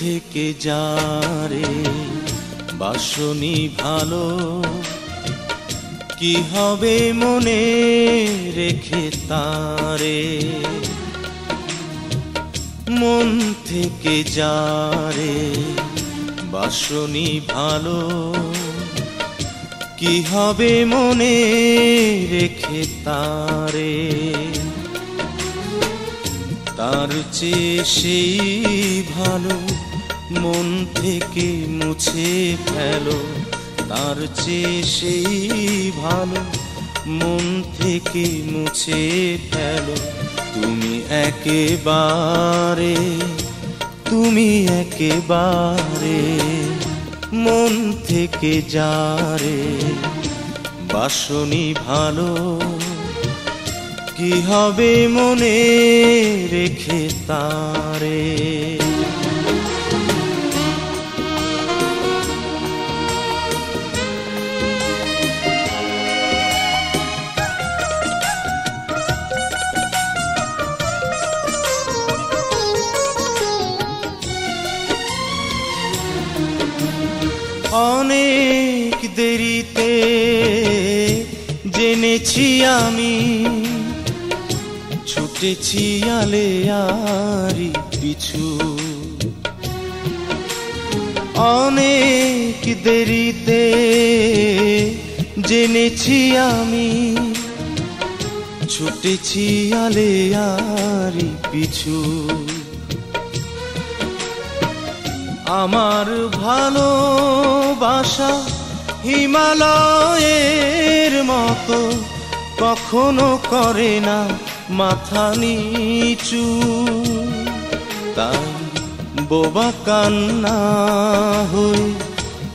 থেকে যারে বাসনি ভালো, কি হবে মনে রেখে তারে। মন থেকে যারে বাসনি ভালো, কি হবে মনে রেখে তারে। তার চেয়ে সেই ভালো মন থেকে মুছে ফেলো, তার চেয়ে সেই ভালো মন থেকে মুছে ফেলো। তুমি একেবারে, তুমি একেবারে মন থেকে যারে বাসনি ভালো, কি হবে মনে রেখে তারে। অনেক দেরিতে জেনেছি আমি, ছুটেছি আলেয়ারি পিছু। অনেক দেরিতে জেনেছি আমি, ছুটেছি আলেয়ারি পিছু। আমার ভালোবাসা হিমালয়ের মতো কখনো করে না মাথা নিচু। তাই বোবা কান্না হয়ে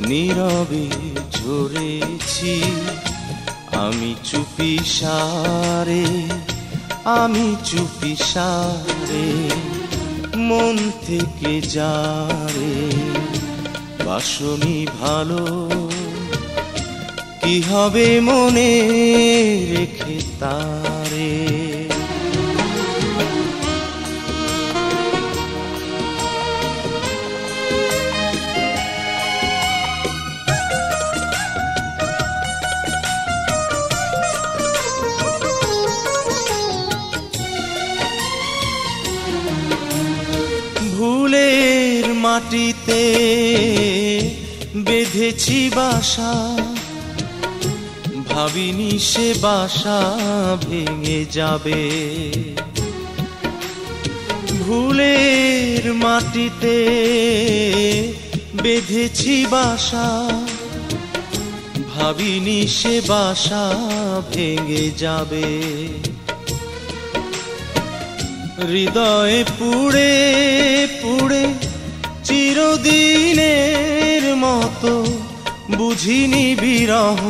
নীরবে ঝরেছি আমি চুপি সারে, আমি চুপি সারে মন থেকে যারে বাসনি ভালো, কি হবে মনে রেখে তারে। ভুলের মাটিতে বেঁধেছি বাসা, ভাবিনি সে বাসা ভেঙে যাবে। ভুলের মাটিতে বেঁধেছি বাসা, ভাবিনি সে বাসা ভেঙে যাবে। হৃদয়ে পুড়ে পুড়ে চিরদিনের মতো বুঝিনি বিরহ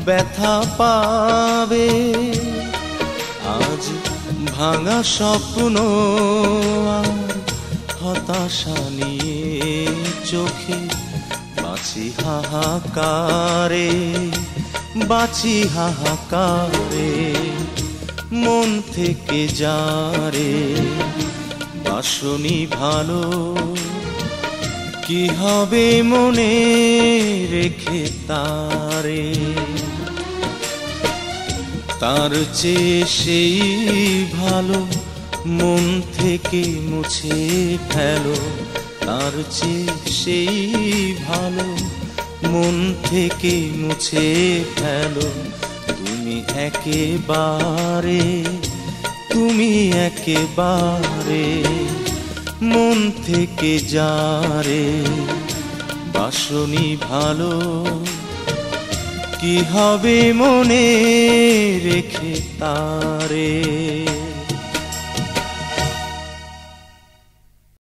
ব্যথা পাবে। আজ ভাঙা স্বপ্ন আর হতাশা নিয়ে চোখে বাঁচি হাহাকারে, বাঁচি হাহাকারে মন থেকে যারে বাসনি ভালো, কি হবে মনে রেখে তারে। তার চেয়ে সেই ভালো মন থেকে মুছে ফেলো, তার চেয়ে সেই ভালো মন থেকে মুছে ফেলো। তুমি একেবারে, তুমি একেবারে মন থেকে যারে বাসনি ভালো, কি হবে মনে রেখে তারে।